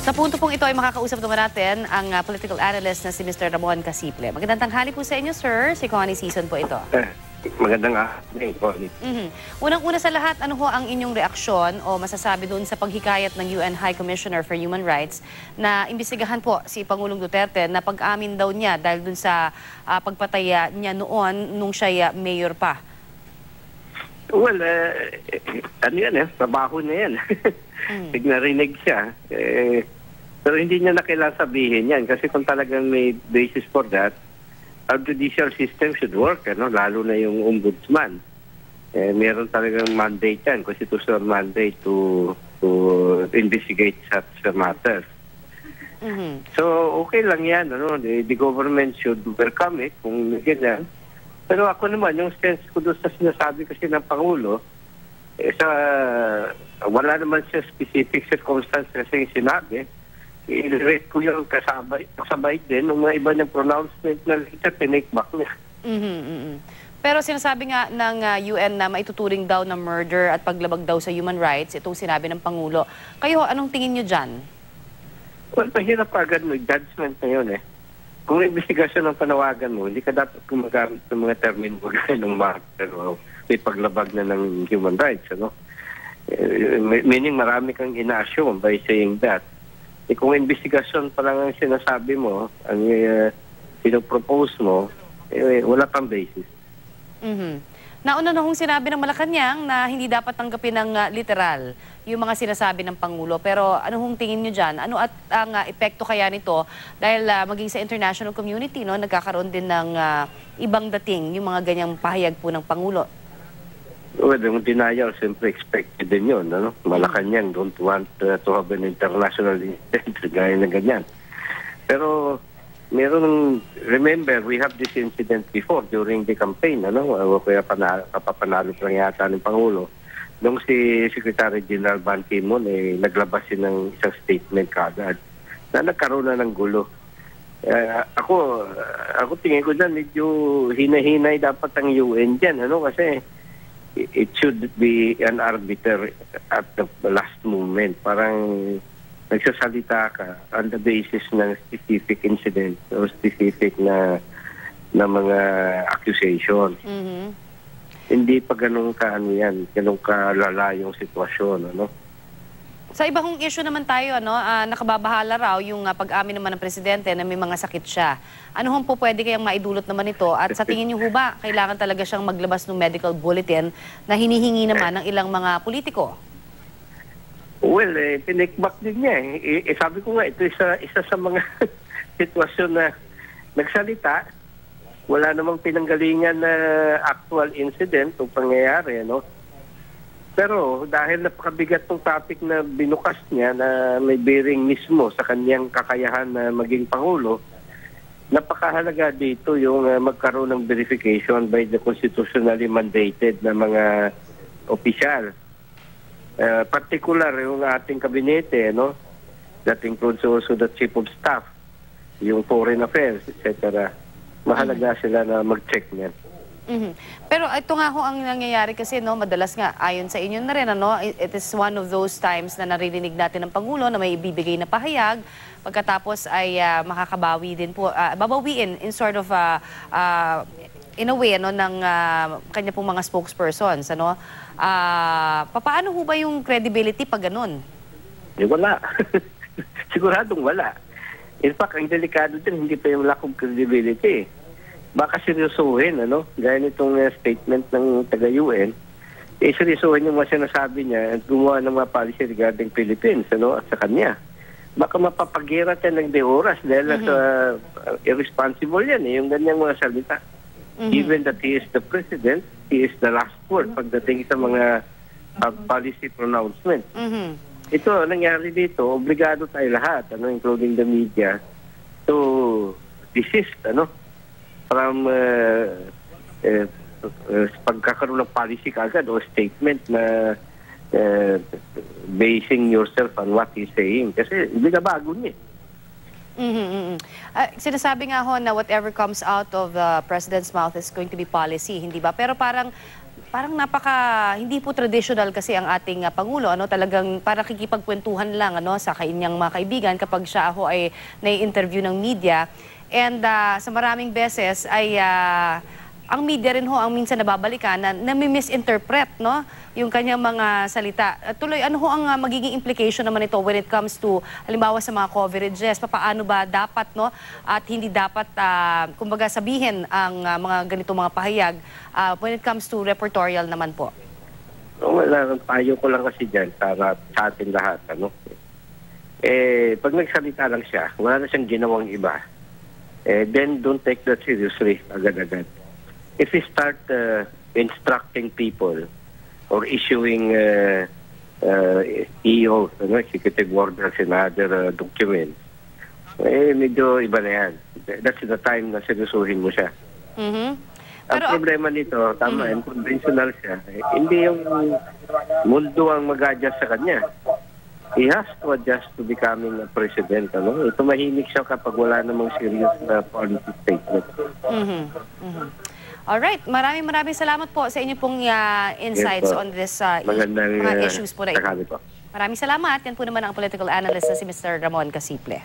Sa punto pong ito ay makakausap naman natin ang political analyst na si Mr. Ramon Casiple. Magandang tanghali po sa inyo, sir. Si Connie Season po ito. Magandang afternoon, Connie. Unang-una sa lahat, ano ho ang inyong reaksyon o masasabi doon sa paghikayat ng UN High Commissioner for Human Rights na imbestigahan po si Pangulong Duterte na pag-amin daw niya dahil doon sa pagpataya niya noon nung siya mayor pa? Well, ano yan trabaho na yan. Narinig siya. Pero hindi niya na kailangan sabihin yan kasi kung talagang may basis for that, our judicial system should work, lalo na yung ombudsman. Meron talagang mandate yan, constitutional mandate to investigate such matters. So, okay lang yan. The government should welcome it kung ganyan. Pero ako naman, yung sense ko doon sa sinasabi kasi ng Pangulo, wala naman siya specific circumstance kasi sinabi. I-rate ko yung kasabay din ng mga iba ng pronouncement na later tinake back niya. Pero sinasabi nga ng UN na maituturing daw na murder at paglabag daw sa human rights, itong sinabi ng Pangulo. Kayo, anong tingin nyo dyan? Well, mahirap agad judgment na yun Kung investigasyon ang panawagan mo, hindi ka dapat gumagamit ng mga terminology ng murder o may paglabag na ng human rights, Meaning marami kang ina-assume by saying that. Kung investigasyon pa lang ang sinasabi mo, ang pinopropose mo, wala pang basis. Nauna na hong sinabi ng Malacanang na hindi dapat tanggapin ng literal yung mga sinasabi ng Pangulo. Pero ano hong tingin nyo dyan? Ano at ang epekto kaya nito? Dahil maging sa international community, nagkakaroon din ng ibang dating yung mga ganyang pahayag po ng Pangulo. Well, yung denial, simply expected din yun. Malacanang don't want to have an international incident gaya na ganyan. Pero remember, we have this incident before during the campaign, kaya papapanalo pa yata ng Pangulo. Nung si Secretary General Ban Ki-moon, naglabas ng isang statement kaagad na nagkaroon na ng gulo. Ako tingin ko dyan, medyo hinahinay dapat ang UN dyan, kasi it should be an arbiter at the last moment. Parang nagsasalita ka on the basis ng specific incident o specific na mga accusation. Hindi pa ganun kalala yung sitwasyon, Sa ibang issue naman tayo, nakababahala raw yung pag-amin naman ng presidente na may mga sakit siya. Ano hong po pwede kayang maidulot naman ito? At sa tingin niyo ba, kailangan talaga siyang maglabas ng medical bulletin na hinihingi naman ng ilang mga politiko? Well, pinikbak din niya. Sabi ko nga, ito isa sa mga sitwasyon na nagsalita. Wala namang pinanggalingan na actual incident o pangyayari, Pero dahil napakabigat ng topic na binukas niya na may bearing mismo sa kanyang kakayahan na maging Pangulo, napakahalaga dito yung magkaroon ng verification by the constitutionally mandated na mga opisyal. Particular yung ating kabinete, that includes also the Chief of Staff, yung Foreign Affairs, etc. Mahalaga sila na mag-check niyan. Pero ito nga ho ang nangyayari kasi, madalas nga, ayon sa inyo na rin, it is one of those times na naririnig natin ng Pangulo na may ibibigay na pahayag, pagkatapos ay makakabawi din po, babawiin in sort of in a way, ng kanya pong mga spokespersons, paano ho ba yung credibility pag ganun? Wala. Siguradong wala. In fact, ang delikado din, hindi pa yung lack of credibility. Baka seryosohin, gaya nitong statement ng taga-UN, seryosohin yung mga sinasabi niya at gumawa ng mga policy regarding Philippines, at sa kanya. Baka mapapagirat yan ng de oras dahil sa irresponsible yan, yung ganyang mga salita. Given that he is the president, he is the last word pagdating sa mga policy pronouncement. Ito, nangyari dito, obligado tayo lahat, including the media, to desist, from pagkakaroon ng policy kaagad o statement na basing yourself on what he's saying. Kasi hindi na bago niya. Sinasabi nga ho na whatever comes out of the President's mouth is going to be policy, hindi ba? Pero parang parang hindi po traditional kasi ang ating Pangulo, ano, talagang para kikipagkwentuhan lang, ano, sa kanyang mga kaibigan kapag siya ay nai-interview ng media. And sa maraming beses ay ang media rin ho ang minsan nababalikan na nami-misinterpret, no, yung kanyang mga salita. Tuloy, ano ho ang magiging implication naman ito when it comes to, halimbawa sa mga coverages, paano ba dapat, no, at hindi dapat, kumbaga sabihin ang mga ganitong mga pahayag when it comes to reportorial naman po? Wala, payo ko lang kasi dyan para sa atin lahat, ano. Pag nagsalita lang siya, wala na siyang ginawang iba, then don't take that seriously agad-agad. If you start instructing people or issuing EO, executive orders and other documents, medyo iba na yan. That's the time na seryosuhin mo siya. Ang problema nito, tama, conventional siya. Hindi yung mundo ang mag-adjust sa kanya. He has to adjust to becoming a president. Ano? Ito mahimik siya kapag wala namang serious na policy statement. Alright, maraming salamat po sa inyo pong insights on this mga issues po na ito. Maraming salamat. Yan po naman ang political analyst na si Mr. Ramon Casiple.